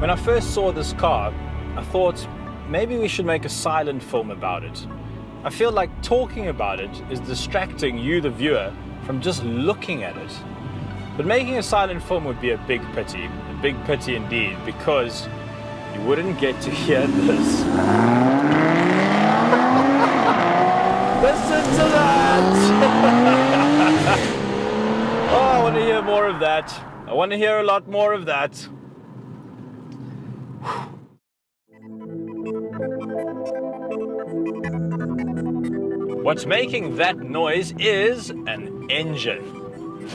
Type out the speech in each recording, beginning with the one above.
When I first saw this car, I thought maybe we should make a silent film about it. I feel like talking about it is distracting you, the viewer, from just looking at it. But making a silent film would be a big pity indeed, because you wouldn't get to hear this. Listen to that! Oh, I want to hear more of that. I want to hear a lot more of that. What's making that noise is an engine.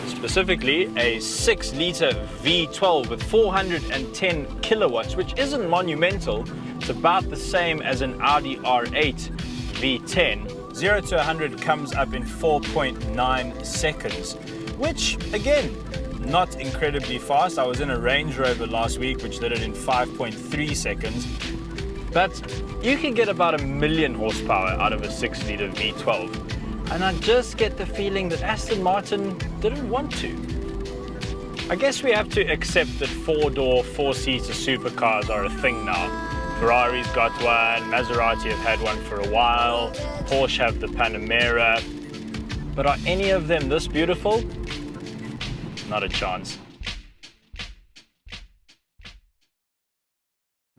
Specifically a 6-litre V12 with 410 kilowatts, which isn't monumental. It's about the same as an Audi R8 V10. 0 to 100 comes up in 4.9 seconds, which again, not incredibly fast. I was in a Range Rover last week, which did it in 5.3 seconds. But you can get about 1 million horsepower out of a 6-litre V12. And I just get the feeling that Aston Martin didn't want to. I guess we have to accept that 4-door, 4-seater supercars are a thing now. Ferrari's got one, Maserati have had one for a while, Porsche have the Panamera. But are any of them this beautiful? Not a chance.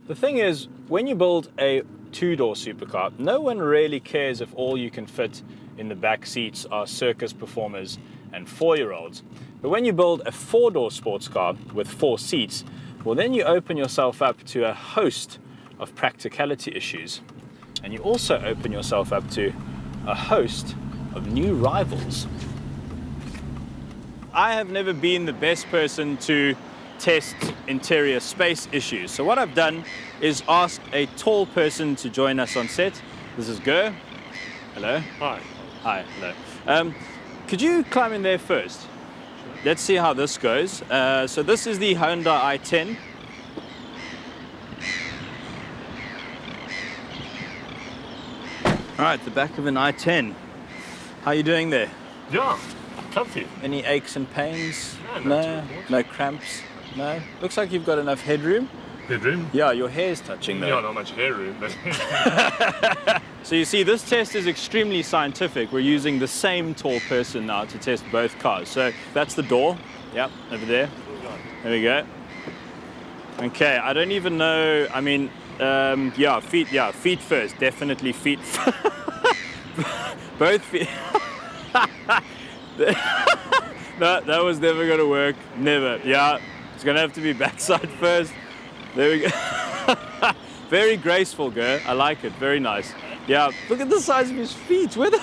The thing is, when you build a 2-door supercar, no one really cares if all you can fit in the back seats are circus performers and 4-year-olds. But when you build a 4-door sports car with 4 seats, well, then you open yourself up to a host of practicality issues. And you also open yourself up to a host of new rivals. I have never been the best person to test interior space issues. So what I've done is ask a tall person to join us on set. This is Ger. Hello. Hi. Hi, hello. Could you climb in there first? Let's see how this goes. So this is the Hyundai i10. All right, the back of an i10. How are you doing there? Yeah, comfy. Any aches and pains? No, No cramps? No? Looks like you've got enough headroom. Headroom? Yeah, your hair's touching though. Yeah, not much headroom, but So you see, this test is extremely scientific. We're using the same tall person now to test both cars. So that's the door. Yep, over there. There we go. Okay, I don't even know. I mean, feet first. Definitely feet. Both feet. No, that was never gonna work. Never. Yeah, it's gonna have to be backside first. There we go. Very graceful, Ger. I like it. Very nice. Yeah, look at the size of his feet. Where the...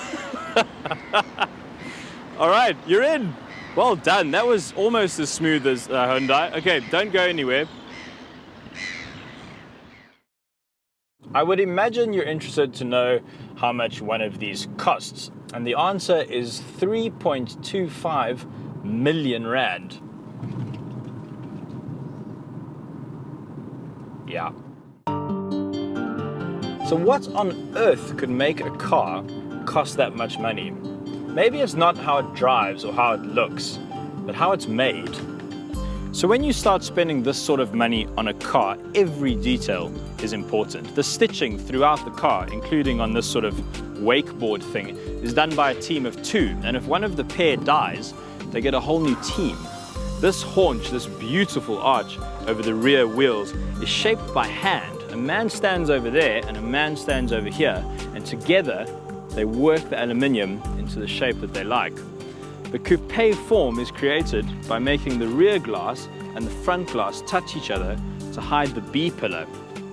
All right, you're in. Well done. That was almost as smooth as Hyundai. Okay, don't go anywhere. I would imagine you're interested to know how much one of these costs. And the answer is 3.25 million rand. Yeah. So what on earth could make a car cost that much money? Maybe it's not how it drives or how it looks, but how it's made. So when you start spending this sort of money on a car, every detail is important. The stitching throughout the car, including on this sort of wakeboard thing, is done by a team of 2. And if one of the pair dies, they get a whole new team. This haunch, this beautiful arch over the rear wheels, is shaped by hand. A man stands over there and a man stands over here, and together they work the aluminium into the shape that they like. The coupe form is created by making the rear glass and the front glass touch each other to hide the B-pillar.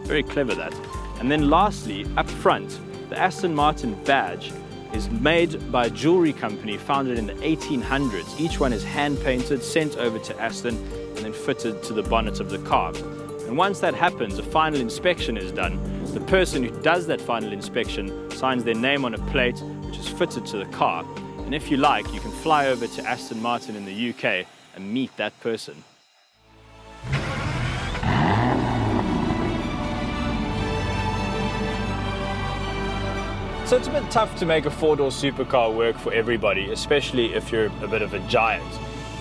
Very clever, that. And then lastly, up front, the Aston Martin badge is made by a jewelry company founded in the 1800s. Each one is hand-painted, sent over to Aston, and then fitted to the bonnet of the car. And once that happens, a final inspection is done. The person who does that final inspection signs their name on a plate, which is fitted to the car. And if you like, you can fly over to Aston Martin in the UK and meet that person. So it's a bit tough to make a 4-door supercar work for everybody, especially if you're a bit of a giant.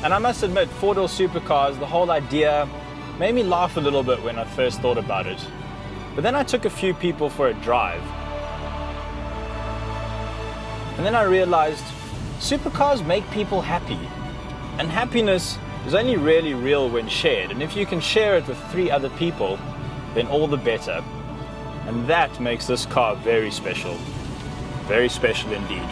And I must admit, 4-door supercars, the whole idea Made me laugh a little bit when I first thought about it. But then I took a few people for a drive. And then I realized supercars make people happy. And happiness is only really real when shared. And if you can share it with 3 other people, then all the better. And that makes this car very special. Very special indeed.